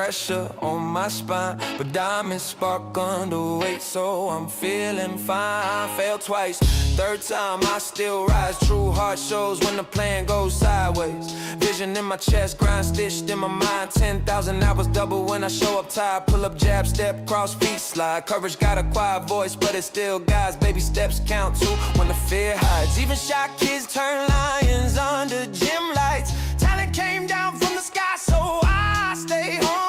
pressure on my spine, but diamonds spark underweight, so I'm feeling fine. Fail twice, third time I still rise. True heart shows when the plan goes sideways. Vision in my chest, grind stitched in my mind. 10,000 hours double when I show up tired. Pull up, jab, step, cross, feet slide. Courage got a quiet voice, but it still guides. Baby steps count too when the fear hides. Even shy kids turn lions under gym lights. Talent came down from the sky, so I stay humble.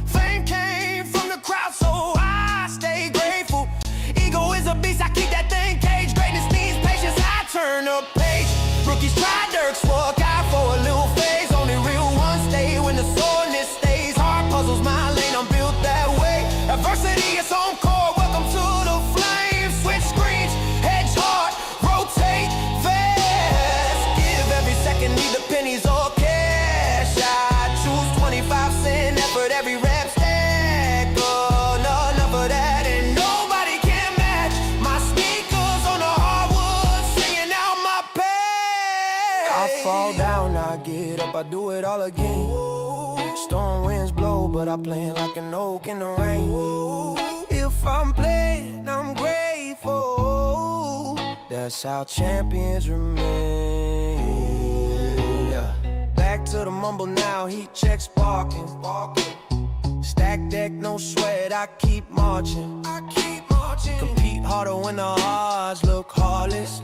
Fame came from the crowd, so I stay grateful. Ego is a beast, I keep that thing caged. Greatness needs patience, I turn a page. Rookies try Dirk's work out for a little phase. Only real ones stay when the soreness stays. Hard puzzles my lane, I'm built that way. Adversity is home court, welcome to the flames. Switch screens, hedge hard, rotate fast. Give every second, need the pennies or cash. I choose 25-cent effort, every rep stack. Oh, no, enough of that, and nobody can match my sneakers on the hardwood, singing out my pain. I fall down, I get up, I do it all again. Storm winds blow, but I plan like an oak in the rain. If I'm playing, I'm grateful. That's how champions remain. Yeah. Back to the mumble now, heat check sparking. Stack deck, no sweat, I keep marching. Compete harder when the odds look heartless.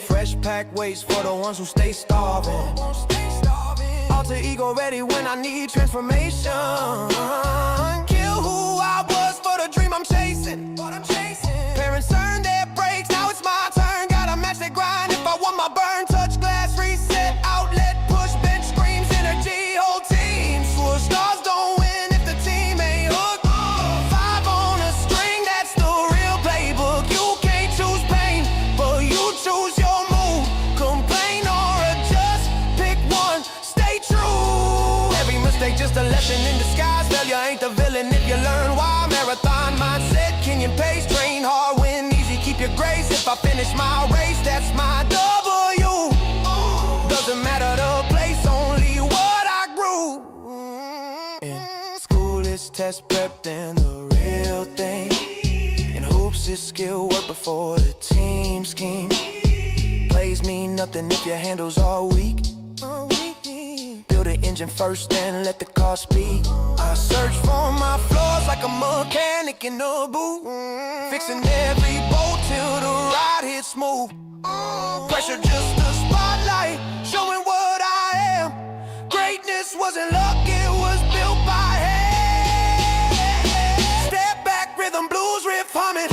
Fresh pack waits for the ones who stay starving. Alter ego ready when I need transformation. Kill who I was for the dream I'm chasing. Parents earned their breaks, now it's my turn. Gotta match that grind if I want my burn. Touch glass, reset, outlet, push, bench, screams, energy, whole team. Swore stars don't win if the team ain't hooked. 5 on a string, that's the real playbook. You can't choose pain, but you choose your move. Complain or adjust, pick one, stay true. Every mistake just a lesson in disguise. Failure ain't the villain if you learn why. Marathon mindset, Kenyan pace, train hard, win easy, keep your grace. If I finish my race, that's my W. Doesn't matter the place, only what I grew. In school it's test prep, then the real thing. In hoops it's skill work before the team scheme. Plays mean nothing if your handles are weak. Build an engine first, then let the car speak. I search for my flaws like a mechanic in a boot. Fixing every bolt till the ride hits smooth. Pressure just a spotlight, showing what I am. Greatness wasn't luck, it was built by hand. Step back, rhythm, blues, riff, humming.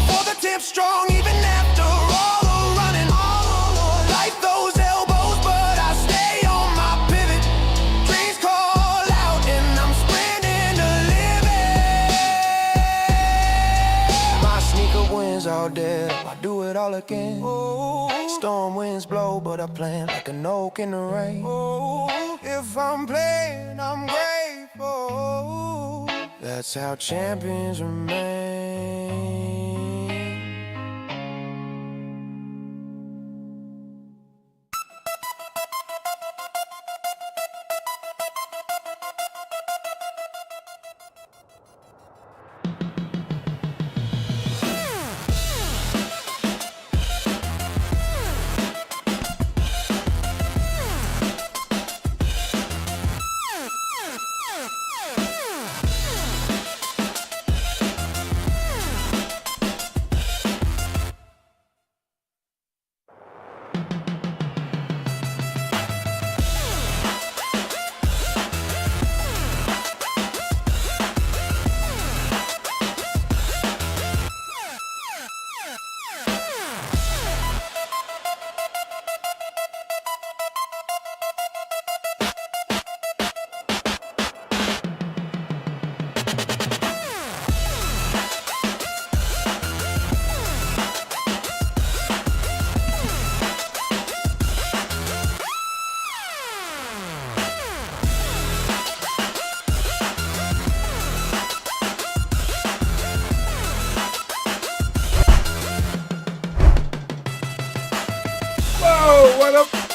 For the tip strong, even after all the running. Life those elbows, but I stay on my pivot. Dreams call out and I'm sprinting to live it. My sneaker wins all day, I do it all again. Storm winds blow, but I plan like an oak in the rain. If I'm playing, I'm grateful. That's how champions remain.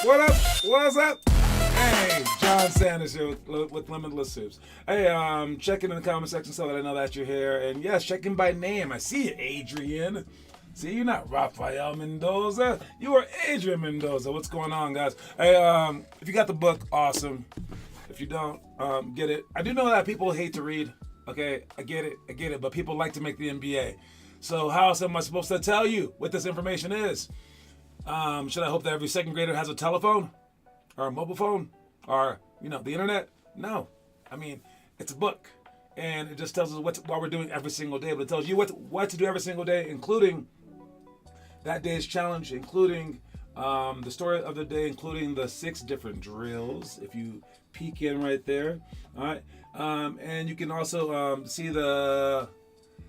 What up? What's up? Hey, John Sanders here with Limitless Hoops. Hey, check in the comment section so that I know that you're here. And yes, check in by name. I see you, Adrian. See, you're not Rafael Mendoza. You are Adrian Mendoza. What's going on, guys? Hey, if you got the book, awesome. If you don't, get it. I do know that people hate to read. Okay, I get it. But people like to make the NBA. So how else am I supposed to tell you what this information is? Should I hope that every second grader has a telephone? Or a mobile phone? Or, the internet? No. I mean, it's a book. And it just tells us what we're doing every single day. But it tells you what to do every single day, including that day's challenge, including the story of the day, including the 6 different drills, if you peek in right there. All right. And you can also see the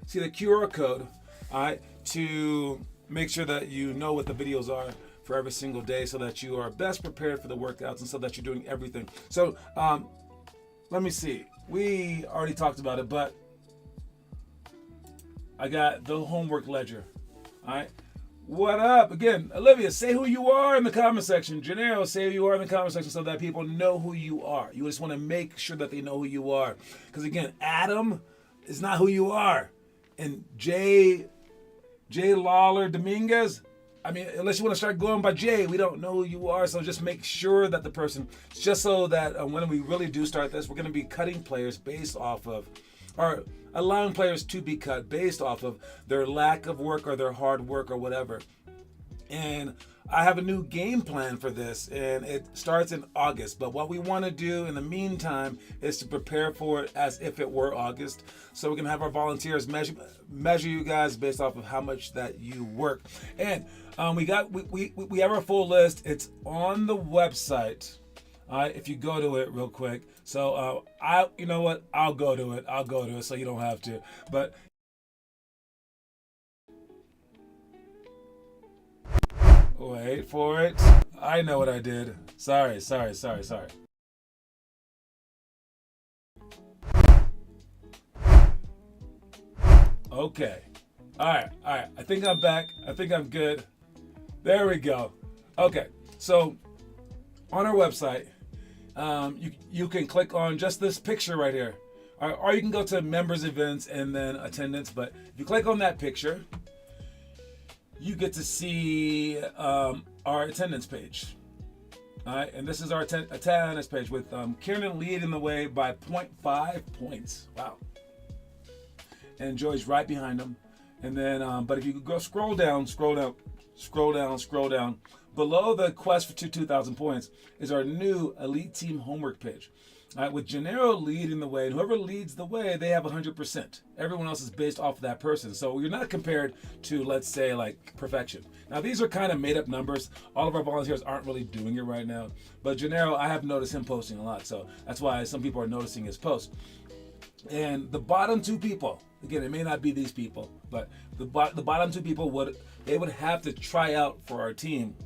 QR code, all right, to make sure that you know what the videos are for every single day so that you are best prepared for the workouts and so that you're doing everything. So let me see. We already talked about it, but I got the homework ledger. All right. What up? Again, Olivia, say who you are in the comment section. Janelle, say who you are in the comment section so that people know who you are. You just want to make sure that they know who you are. Because again, Adam is not who you are. And Jay Lawler Dominguez, I mean, unless you want to start going by Jay, we don't know who you are. So just make sure that the person, just so that when we really do start this, we're going to be cutting players based off of, or allowing players to be cut based off of their lack of work or their hard work or whatever. And I have a new game plan for this, and it starts in August. But what we want to do in the meantime is to prepare for it as if it were August. So we can have our volunteers measure you guys based off of how much that you work. And we have our full list. It's on the website. If you go to it real quick. So you know what? I'll go to it so you don't have to. But wait for it. I know what I did. Sorry. Okay. All right. I think I'm back. I think I'm good. There we go. Okay. So on our website, you can click on just this picture right here. Or you can go to members events and then attendance. But if you click on that picture, you get to see our attendance page. All right, and this is our attendance page with Kieran leading the way by 0.5 points. Wow. And Joy's right behind him. And then, but if you go scroll down, below the quest for 2,000 points is our new Elite Team homework page. All right, with Gennaro leading the way, and whoever leads the way, they have 100%. Everyone else is based off of that person. So you're not compared to, let's say, like perfection. Now, these are kind of made up numbers. All of our volunteers aren't really doing it right now. But Gennaro, I have noticed him posting a lot. So that's why some people are noticing his posts. And the bottom 2 people, again, it may not be these people, but the bottom 2 people would have to try out for our team.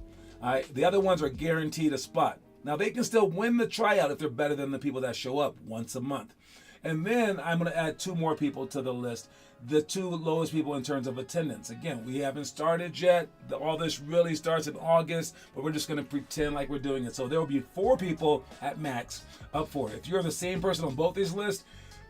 All right, the other ones are guaranteed a spot. Now, they can still win the tryout if they're better than the people that show up once a month. And then I'm going to add 2 more people to the list, the 2 lowest people in terms of attendance. Again, we haven't started yet. All this really starts in August, but we're just going to pretend like we're doing it. So there will be 4 people at max up for it. If you're the same person on both these lists,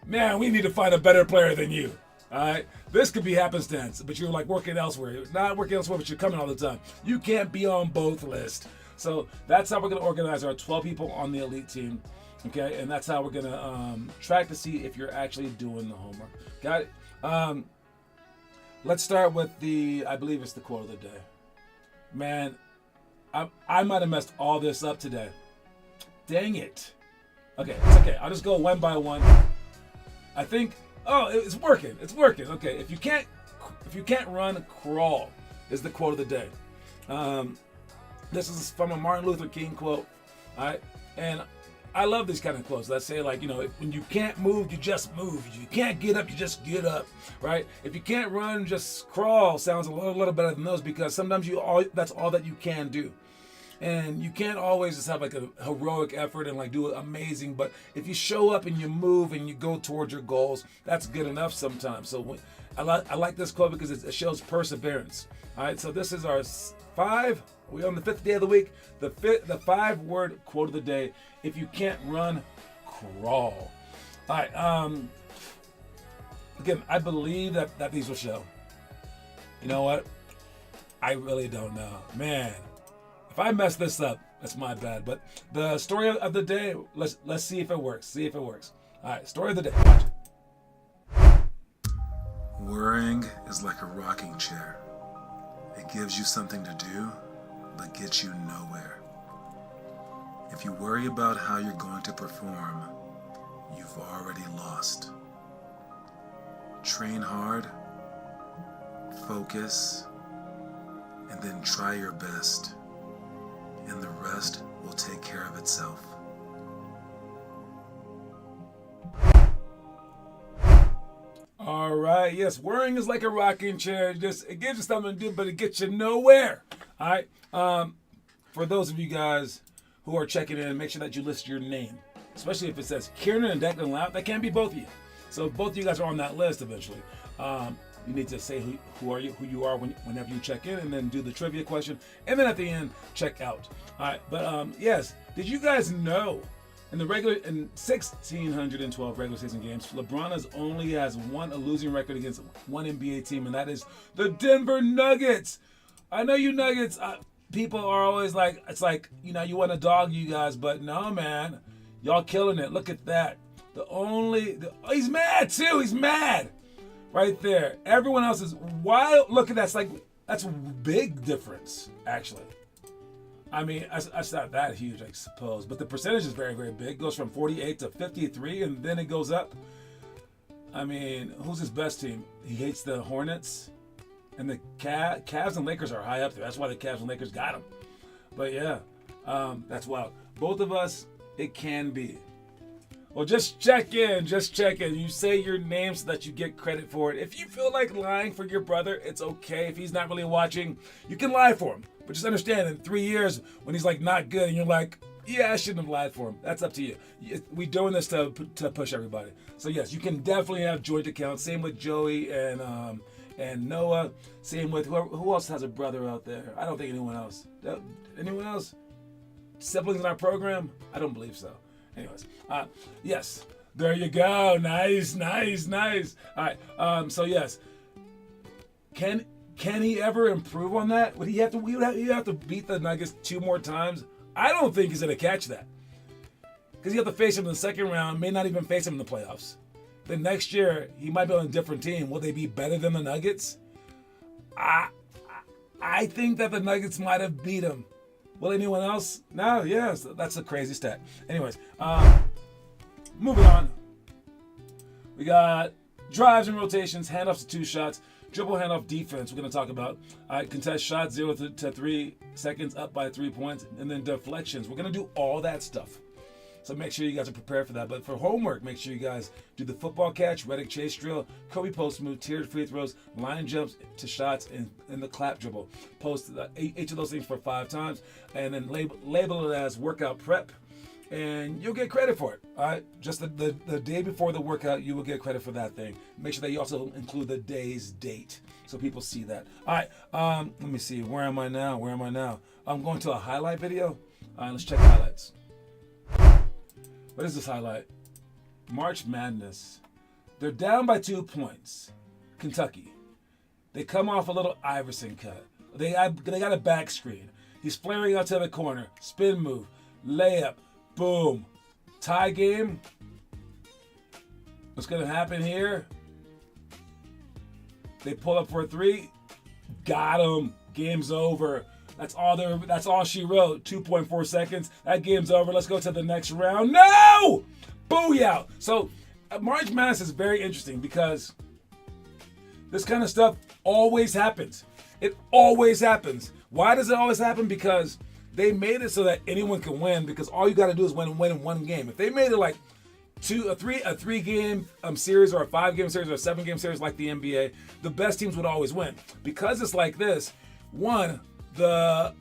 man, we need to find a better player than you. All right, this could be happenstance, but you're like working elsewhere. You're not working elsewhere, but you're coming all the time. You can't be on both lists. So that's how we're going to organize our 12 people on the elite team. Okay, and that's how we're going to track to see if you're actually doing the homework. Got it? Let's start with I believe it's the quote of the day. Man, I might have messed all this up today. Dang it. Okay, it's okay. I'll just go one by one. I think, it's working. It's working. Okay, if you can't run, crawl is the quote of the day. This is from a Martin Luther King quote. All right, and I love these kind of quotes that say, like, when you can't move, you just move. If you can't get up, you just get up, right? If you can't run, just crawl sounds a little better than those, because sometimes that's all that you can do. And you can't always just have like a heroic effort and like do it amazing. But if you show up and you move and you go towards your goals, that's good enough sometimes. So I like this quote because it shows perseverance. All right, so this is our 5. We're on the 5th day of the week. The 5-word quote of the day. If you can't run, crawl. All right. Again, I believe that these will show. You know what? I really don't know. Man, if I mess this up, that's my bad. But the story of the day, let's see if it works. See if it works. All right, story of the day. Watch it. Worrying is like a rocking chair. It gives you something to do, but gets you nowhere. If you worry about how you're going to perform, you've already lost. Train hard, focus, and then try your best, and the rest will take care of itself. All right, yes, worrying is like a rocking chair. It gives you something to do, but it gets you nowhere. All right, for those of you guys who are checking in, make sure that you list your name, especially if it says Kieran and Declan Loud. That can't be both of you. So if both of you guys are on that list eventually, you need to say who you are whenever you check in, and then do the trivia question, and then at the end check out. All right, but yes, did you guys know in 1,612 regular season games, LeBron only has a losing record against one NBA team, and that is the Denver Nuggets. I know you Nuggets people are always like, it's like, you want to dog you guys, but no, man, y'all killing it. Look at that. He's mad too. He's mad right there. Everyone else is wild. Look at that. That's a big difference, actually. I mean, that's not that huge, I suppose, but the percentage is very, very big. It goes from 48 to 53, and then it goes up. I mean, who's his best team? He hates the Hornets, and the Cavs and Lakers are high up there. That's why the Cavs and Lakers got him. But yeah, that's wild. Both of us, it can be. Well, just check in. You say your name so that you get credit for it. If you feel like lying for your brother, it's okay. If he's not really watching, you can lie for him. But just understand, in 3 years, when he's like not good, and you're like, yeah, I shouldn't have lied for him. That's up to you. We're doing this to push everybody. So yes, you can definitely have joint accounts. Same with Joey and Noah. Same with who else has a brother out there? I don't think anyone else. Anyone else? Siblings in our program? I don't believe so. Anyways, yes, there you go. Nice. All right, so yes, can he ever improve on that? Would he have to beat the Nuggets 2 more times? I don't think he's gonna catch that, because you have to face him in the second round. May not even face him in the playoffs. Then next year he might be on a different team. Will they be better than the Nuggets? I think that the Nuggets might have beat him. Will anyone else? No, yes, that's a crazy stat. Anyways, moving on. We got drives and rotations, handoffs to 2 shots, dribble handoff defense. We're going to talk about contest shots 0 to 3 seconds up by 3 points, and then deflections. We're going to do all that stuff. So make sure you guys are prepared for that. But for homework, make sure you guys do the football catch, Reddick chase drill, Kobe post move, tiered free throws, line jumps to shots, and the clap dribble. Post each of those things for 5 times, and then label it as workout prep, and you'll get credit for it. All right, just the day before the workout, you will get credit for that thing. Make sure that you also include the day's date so people see that. All right, let me see. Where am I now? I'm going to a highlight video. All right, let's check highlights. What is this highlight? March Madness. They're down by 2 points. Kentucky. They come off a little Iverson cut. They got a back screen. He's flaring out to the corner. Spin move. Layup. Boom. Tie game. What's going to happen here? They pull up for a 3. Got him. Game's over. That's all she wrote. 2.4 seconds. That game's over. Let's go to the next round. No! Booyah! So March Madness is very interesting because this kind of stuff always happens. It always happens. Why does it always happen? Because they made it so that anyone can win, because all you got to do is win in one game. If they made it like a 3 game series, or a 5 game series, or a 7 game series like the NBA, the best teams would always win. Because it's like this, one, the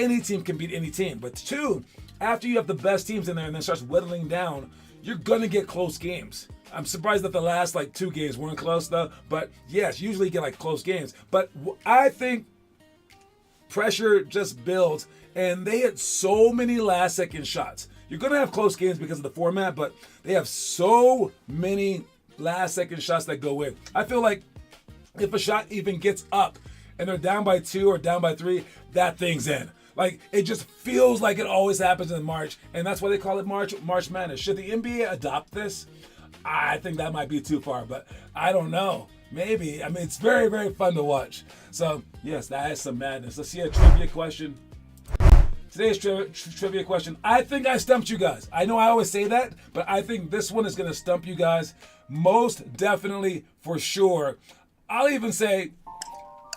any team can beat any team. But 2, after you have the best teams in there and then starts whittling down, you're going to get close games. I'm surprised that the last 2 games weren't close though. But yes, usually you get close games. But I think pressure just builds, and they hit so many last second shots. You're going to have close games because of the format, but they have so many last second shots that go in. I feel like if a shot even gets up and they're down by 2 or down by 3, that thing's in. It just feels like it always happens in March, and that's why they call it March Madness. Should the NBA adopt this? I think that might be too far, but I don't know. Maybe. I mean, it's very, very fun to watch. So, yes, that is some madness. Let's see a trivia question. Today's trivia question. I think I stumped you guys. I know I always say that, but I think this one is going to stump you guys. Most definitely, for sure. I'll even say,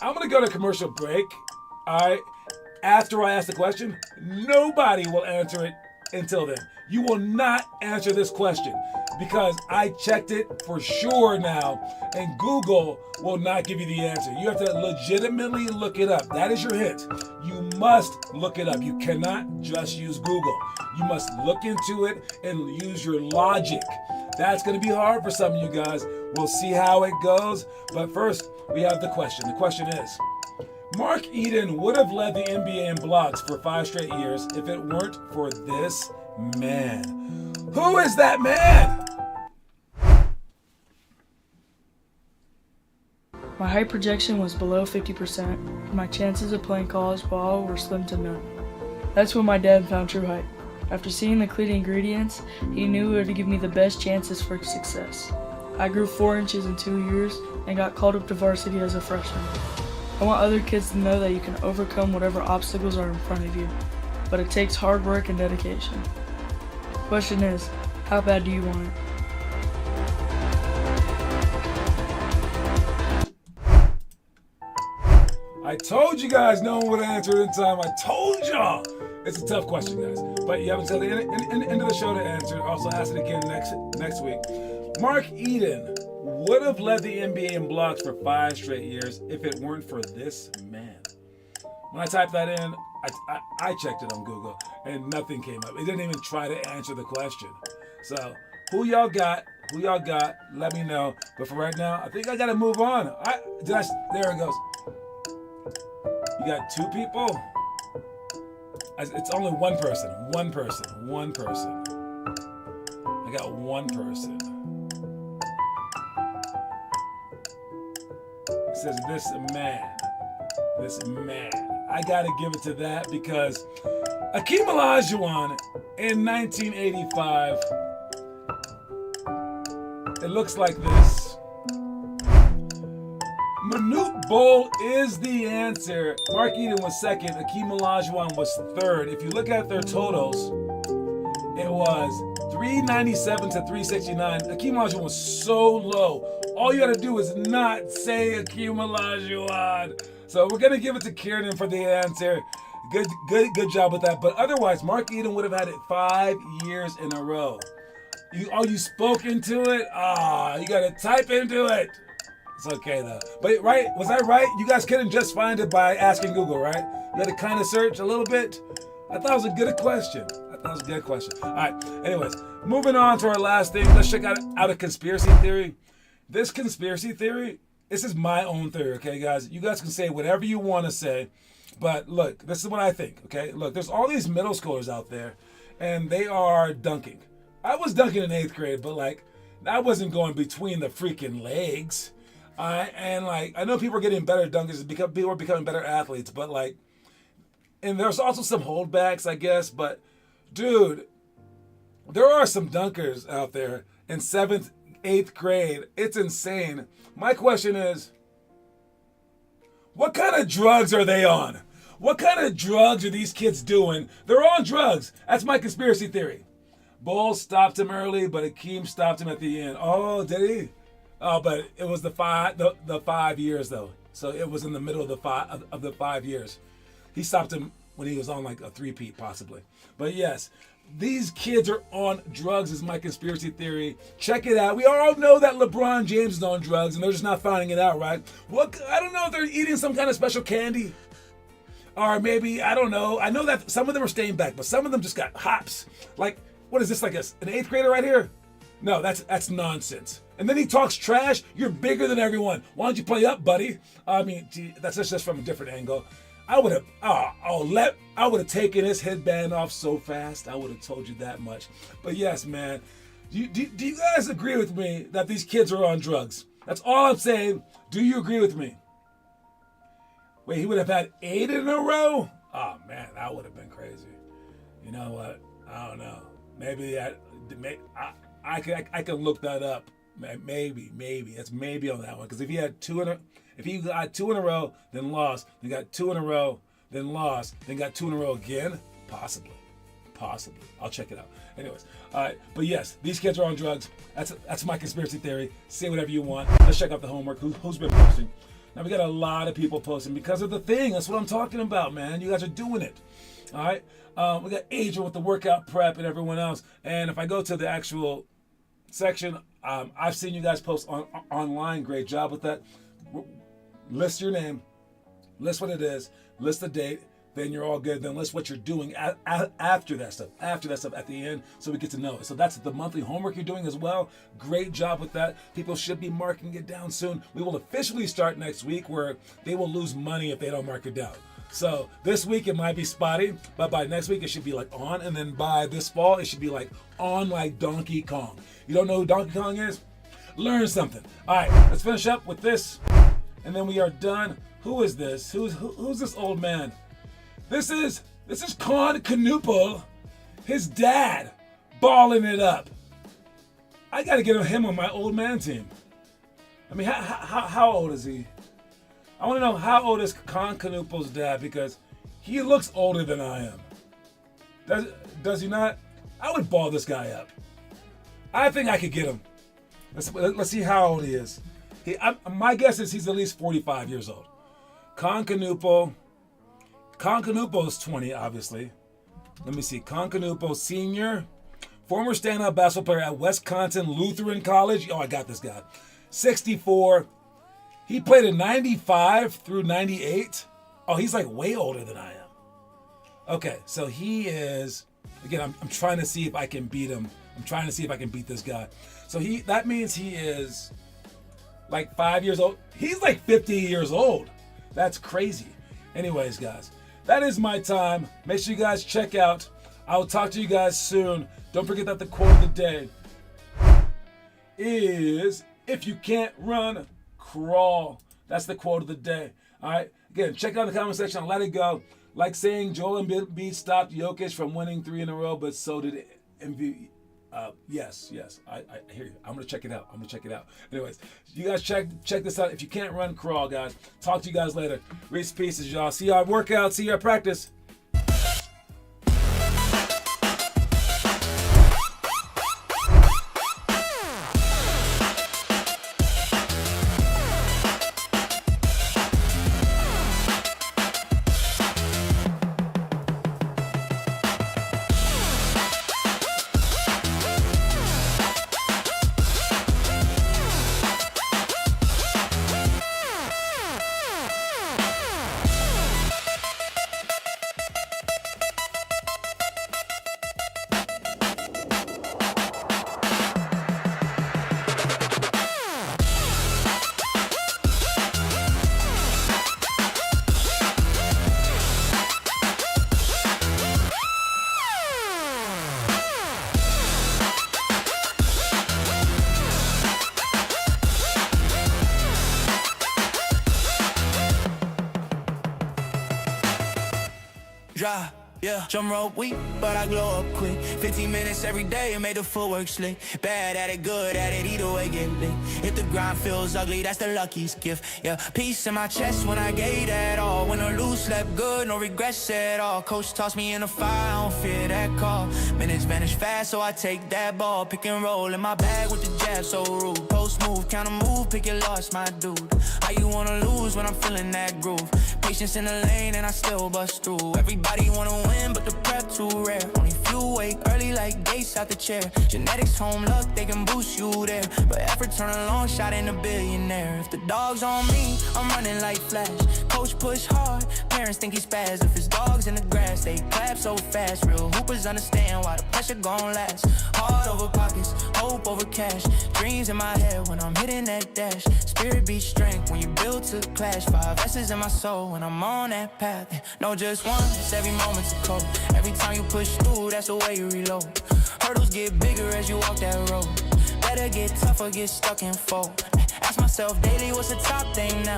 I'm going to go to commercial break. All right. After I ask the question, nobody will answer it until then. You will not answer this question because I checked it for sure now, and Google will not give you the answer. You have to legitimately look it up. That is your hint. You must look it up. You cannot just use Google. You must look into it and use your logic. That's going to be hard for some of you guys. We'll see how it goes. But first, we have the question. The question is, Mark Eden would have led the NBA in blocks for 5 straight years if it weren't for this man. Who is that man? My height projection was below 50%, and my chances of playing college ball were slim to none. That's when my dad found true height. After seeing the clean ingredients, he knew it would give me the best chances for success. I grew 4 inches in 2 years and got called up to varsity as a freshman. I want other kids to know that you can overcome whatever obstacles are in front of you, but it takes hard work and dedication. Question is, how bad do you want it? I told you guys no one would answer it in time. I told y'all. It's a tough question, guys. But you haven't said the end of the show to answer. Also ask it again next week. Mark Eden would have led the NBA in blocks for 5 straight years if it weren't for this man. When I typed that in, I checked it on Google and nothing came up. It didn't even try to answer the question. So who y'all got? Let me know. But for right now, I think I gotta move on. There it goes. You got 2 people? It's only one person. I got one person. It says this man. I gotta give it to that because Akeem Olajuwon in 1985. It looks like this. Manute Bol is the answer. Mark Eden was second. Akeem Olajuwon was third. If you look at their totals, it was 397 to 369. Akeem Olajuwon was so low. All you got to do is not say Akeem Olajuwon. So we're going to give it to Kieran for the answer. Good job with that. But otherwise, Mark Eden would have had it 5 years in a row. You spoke into it? You got to type into it. It's okay though. But right, was I right? You guys couldn't just find it by asking Google, right? You had to kind of search a little bit. I thought it was a good question. All right. Anyways, moving on to our last thing. Let's check out a conspiracy theory. This conspiracy theory, this is my own theory, okay, guys? You guys can say whatever you want to say. But look, this is what I think, okay? Look, there's all these middle schoolers out there, and they are dunking. I was dunking in 8th grade, but I wasn't going between the freaking legs. I know people are getting better dunkers because people are becoming better athletes, but and there's also some holdbacks, I guess. But dude, there are some dunkers out there in 7th, 8th grade. It's insane. My question is, what kind of drugs are they on? What kind of drugs are these kids doing? They're on drugs. That's my conspiracy theory. Bol stopped him early, but Akeem stopped him at the end. Oh, did he? Oh, but it was the 5 years though. So it was in the middle of the 5 years. He stopped him when he was on a 3-peat possibly. But yes, these kids are on drugs is my conspiracy theory. Check it out. We all know that LeBron James is on drugs and they're just not finding it out, right? I don't know if they're eating some kind of special candy. Or maybe, I don't know. I know that some of them are staying back, but some of them just got hops. Like, what is this, like an 8th grader right here? No, that's nonsense. And then he talks trash. You're bigger than everyone. Why don't you play up, buddy? I mean, gee, that's just from a different angle. I would have taken his headband off so fast. I would have told you that much. But yes, man, do you guys agree with me that these kids are on drugs? That's all I'm saying. Do you agree with me? Wait, he would have had 8 in a row? Oh man, that would have been crazy. You know what? I don't know. Maybe I can look that up. Maybe it's maybe on that one, because if he got 2 in a row, then lost, then got 2 in a row, then lost, then got 2 in a row again, possibly. I'll check it out. Anyways, all right. But yes, these kids are on drugs. That's my conspiracy theory. Say whatever you want. Let's check out the homework. Who's been posting? Now we got a lot of people posting because of the thing. That's what I'm talking about, man. You guys are doing it. All right. We got Adrian with the workout prep and everyone else. And if I go to the actual section, I've seen you guys post online. Great job with that. List your name, list what it is, list the date, then you're all good. Then list what you're doing after that stuff at the end, so we get to know it. So that's the monthly homework you're doing as well. Great job with that. People should be marking it down soon. We will officially start next week, where they will lose money if they don't mark it down. So this week it might be spotty, but by next week it should be like on, and then by this fall it should be like on, like Donkey Kong. You don't know who Donkey Kong is? Learn something. All right, let's finish up with this, and then we are done. Who is this? Who's this old man? This is Con Canoopel, his dad, balling it up. I got to get him on my old man team. I mean, how old is he? I want to know, how old is Con Canoopel's dad, because he looks older than I am. Does he not? I would ball this guy up. I think I could get him. Let's see how old he is. My guess is he's at least 45 years old. Con Canoopel is 20, obviously. Let me see. Con Canoopel, senior, former stand-up basketball player at Wisconsin Lutheran College. Oh, I got this guy. 64. He played in 95 through 98. Oh, he's like way older than I am. Okay, so he is, again, I'm trying to see if I can beat him. I'm trying to see if I can beat this guy. So that means he is like 5 years old. He's like 50 years old. That's crazy. Anyways, guys, that is my time. Make sure you guys check out. I'll talk to you guys soon. Don't forget that the quote of the day is, if you can't run, crawl. That's the quote of the day. All right. Again, check out the comment section. I'll let it go. Like saying Joel Embiid stopped Jokic from winning 3 in a row, but so did Embiid. Yes. I hear you. I'm gonna check it out. Anyways, you guys check this out. If you can't run, crawl, guys. Talk to you guys later. Reese pieces, y'all. See you at workout. See you at practice. Yeah, jump rope weak, but I glow up quick. 15 minutes every day and made the footwork slick. Bad at it, good at it, either way get lit. If the grind feels ugly, that's the luckiest gift. Yeah, peace in my chest when I gave that all. When I lose, slept good, no regrets at all. Coach tossed me in the fire, I don't fear that call. Minutes vanish fast, so I take that ball. Pick and roll in my bag with the jab, so rude. Post move, counter move, pick your loss, my dude. How you wanna lose when I'm feeling that groove? Patience in the lane and I still bust through. Everybody wanna win, but the prep too rare. Only few wake early like Gates out the chair. Genetics, home luck, they can boost you there. But effort turn a long shot in a billionaire. If the dog's on me, I'm running like Flash. Coach push hard, parents think he's spaz. If his dog's in the grass, they clap so fast. Real hoopers understand why the pressure gon' last. Heart over pockets, hope over cash. Dreams in my head when I'm hitting that dash. Spirit beats strength when you build to clash. 5 S's in my soul when I'm on that path. No, just one, it's every moment's a code. Every time you push through, that's the way you reload. Hurdles get bigger as you walk that road. Better get tougher, get stuck and fold. Ask myself daily, what's the top thing now?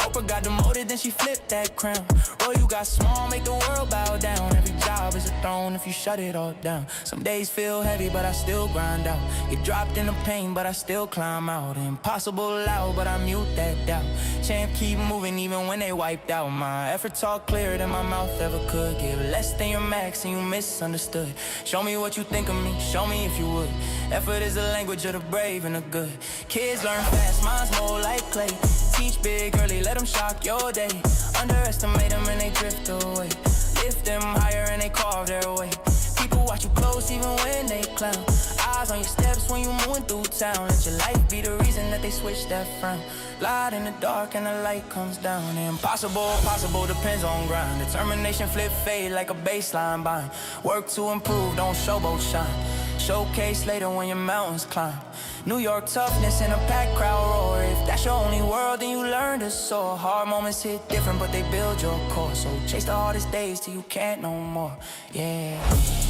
Oprah got demoted, then she flipped that crown. Roy, you got small, make the world bow down. Every job is a throne if you shut it all down. Some days feel heavy, but I still grind out. Get dropped in the pain, but I still climb out. Impossible loud, but I mute that doubt. Champ keep moving even when they wiped out. My efforts all clearer than my mouth ever could. Give less than your max and you misunderstood. Show me what you think of me, show me if you would. Effort is the language of the brave and the good. Kids learn fast, mine's more like clay. Teach big early, let them shock your day. Underestimate them and they drift away. Lift them higher and they carve their way. People watch you close even when they clown. Eyes on your steps when you moving through town. Let your life be the reason that they switch that frown. Light in the dark and the light comes down. Impossible, possible, depends on grind. Determination flip fade like a baseline bind. Work to improve, don't showboat shine. Showcase later when your mountains climb. New York toughness in a packed crowd roar. If that's your only world, then you learn to soar. Hard moments hit different, but they build your core. So chase the hardest days till you can't no more. Yeah.